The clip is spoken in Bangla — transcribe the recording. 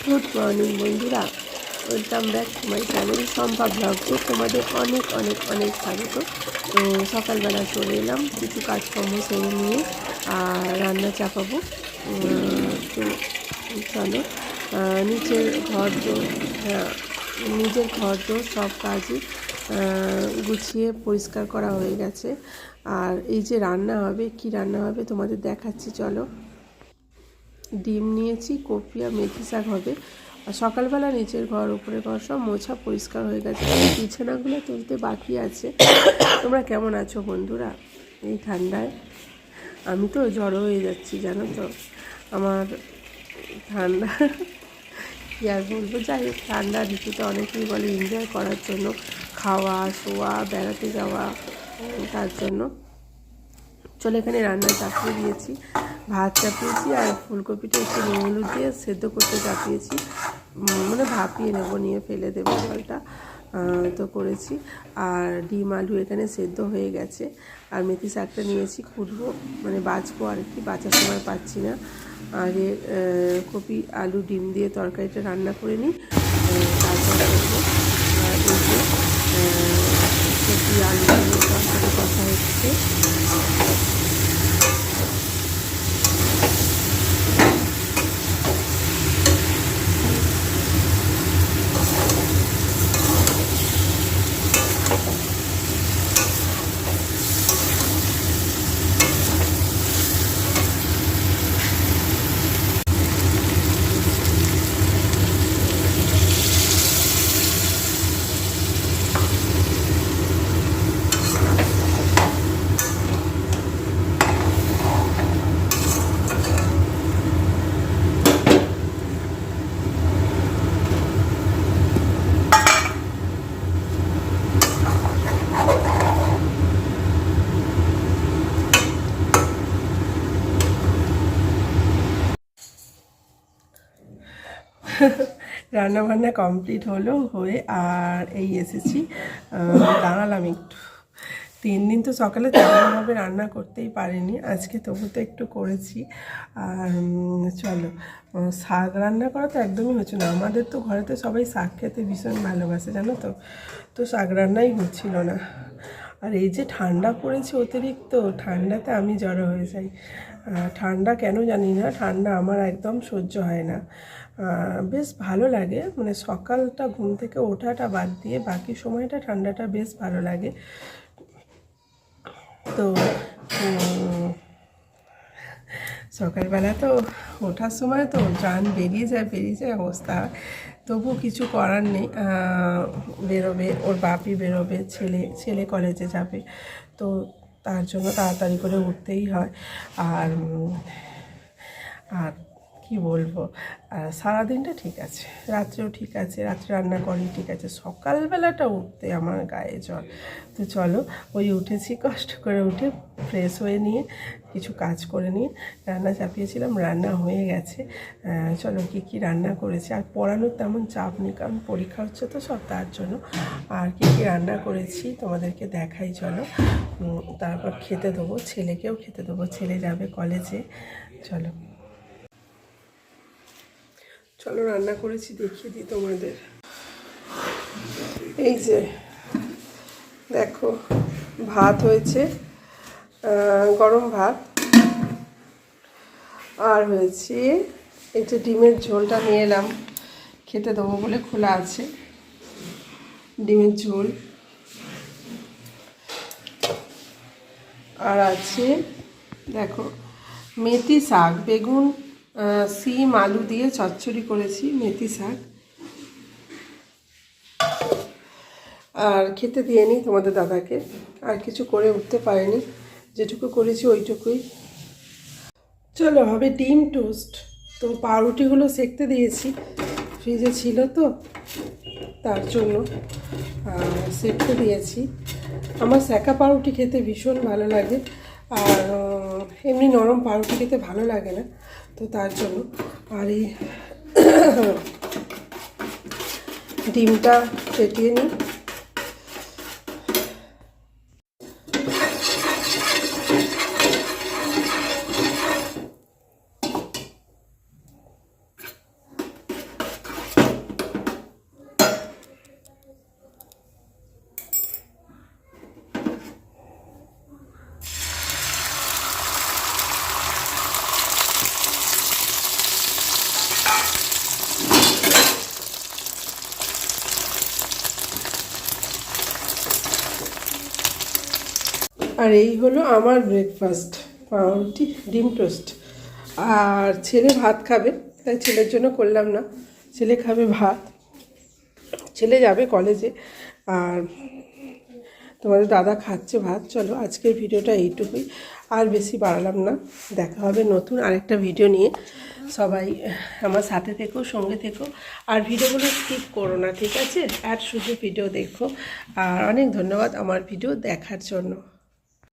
গুড মর্নিং বন্ধুরা, welcome back to my channel Shampa ব্লগে তোমাদের অনেক অনেক অনেক স্বাগত। তো সকালবেলা চলে এলাম কিছু কাজকর্ম সেরে নিয়ে, আর রান্না চাপাবো। তো চলো, নিচের ঘর দোর সব কাজই গুছিয়ে পরিষ্কার করা হয়ে গেছে। আর এই যে রান্না হবে, কি রান্না হবে তোমাদের দেখাচ্ছি। চলো, ডিম নিয়েছি, কপি আর মেথি শাক হবে। আর সকালবেলা নিচের ঘর উপরের ঘর সব মোছা পরিষ্কার হয়ে গেছে, বিছানাগুলো তুলতে বাকি আছে। তোমরা কেমন আছো বন্ধুরা এই ঠান্ডায়? আমি তো জড়ো হয়ে যাচ্ছি, জানো তো। আমার ঠান্ডা কী আর বলবো। যাই হোক, ঠান্ডা ঋতুতে অনেকেই বলে এনজয় করার জন্য, খাওয়া শোয়া বেড়াতে যাওয়া, তার জন্য। চলো, এখানে রান্না চাপিয়ে দিয়েছি, ভাত চাপিয়েছি, আর ফুলকপিটা একটু নুন হলুদ দিয়ে সেদ্ধ করতে চাপিয়েছি, মানে ভাপিয়ে নেবো, নিয়ে ফেলে দেবো জলটা। তো করেছি। আর ডিম আলু এখানে সেদ্ধ হয়ে গেছে। আর মেথি শাকটা নিয়েছি, কুটবো, মানে বাছবো আর কি, বাছার সময় পাচ্ছি না। আগে কপি আলু ডিম দিয়ে তরকারিটা রান্না করে নিই, তারপর করবো। আর এই যে কপি আলু দিয়ে তরকারি কষা হচ্ছে। রান্নাবান্না কমপ্লিট হলো, হয়ে আর এই এসেছি, দাঁড়ালাম একটু। 3 দিন তো সকালে তেমনভাবে রান্না করতেই পারিনি, আজকে তবু তো একটু করেছি। আর চলো, শাক রান্না করা তো একদমই হচ্ছে না। আমাদের তো ঘরেতে সবাই শাক খেতে ভীষণ ভালোবাসে, জানো তো। তো শাক রান্নাই হচ্ছিল না। আর এই যে ঠান্ডা পড়েছে অতিরিক্ত, ঠান্ডাতে আমি জড়ো হয়ে যাই। ঠান্ডা কেন জানি না, ঠান্ডা আমার একদম সহ্য হয় না। বেশ ভালো লাগে, মানে সকালটা ঘুম থেকে ওঠাটা বাদ দিয়ে বাকি সময়টা ঠান্ডাটা বেশ ভালো লাগে। তো সকালবেলা তো ওঠার সময় তো প্রাণ বেরিয়ে যায় অবস্থা। তবু কিছু করার নেই, বেরোবে, ওর বাপি বেরোবে, ছেলে কলেজে যাবে, তো তার জন্য তাড়াতাড়ি করে উঠতেই হয়। আর আর কি বলবো, সারাদিনটা ঠিক আছে, রাত্রেও ঠিক আছে, রাত্রে রান্না করি ঠিক আছে, সকালবেলাটা উঠতে আমার গায়ে জ্বর। তো চলো, ওই উঠেছি, কষ্ট করে উঠে ফ্রেশ হয়ে নিয়ে কিছু কাজ করে নিয়ে রান্না চাপিয়েছিলাম, রান্না হয়ে গেছে। চলো, কী রান্না করেছি। আর পড়ানোর তেমন চাপ নেই, কারণ পরীক্ষা হচ্ছে তো সব, তার জন্য। আর কী রান্না করেছি তোমাদেরকে দেখাই, চলো। তারপর খেতে দেবো, ছেলেকেও খেতে দেবো, ছেলে যাবে কলেজে। চলো চলো, রান্না করেছি দেখিয়ে দিই তোমাদের। এই যে দেখো, ভাত হয়েছে, গরম ভাত। আর হয়েছে এই যে ডিমের ঝোলটা নিয়ে এলাম, খেতে দেবো বলে খোলা আছে, ডিমের ঝোল। আর আছে দেখো মেথি শাক, বেগুন, সিম আলু দিয়ে চচ্চড়ি করেছি, মেথি শাক। আর খেতে দিয়ে নিই তোমাদের দাদাকে, আর কিছু করে উঠতে পারিনি, যেটুকু করেছি ওইটুকুই। চলো, হবে ডিম টোস্ট। তো পাউরুটিগুলো সেঁকতে দিয়েছি, ফ্রিজে ছিল তো, তার জন্য সেঁকতে দিয়েছি। আমার সেঁকা পাউরুটি খেতে ভীষণ ভালো লাগে, আর এমনি নরম পাউরুটি খেতে ভালো লাগে না, তো তার জন্য। আর এই ডিমটা ফেটিয়ে নিই। আর এই হলো আমার ব্রেকফাস্ট, পাউরুটি ডিম টোস্ট। আর ছেলে ভাত খাবে, তাই ছেলের জন্য করলাম না। ছেলে খাবে ভাত, ছেলে যাবে কলেজে, আর তোমাদের দাদা খাচ্ছে ভাত। চলো আজকের ভিডিওটা এইটুকুই, আর বেশি বাড়ালাম না। দেখা হবে নতুন আরেকটা ভিডিও নিয়ে। সবাই আমার সাথে থেকো, সঙ্গে থেকো, আর ভিডিওগুলো স্কিপ করো না, ঠিক আছে? আর শুধু ভিডিও দেখো। আর অনেক ধন্যবাদ আমার ভিডিও দেখার জন্য।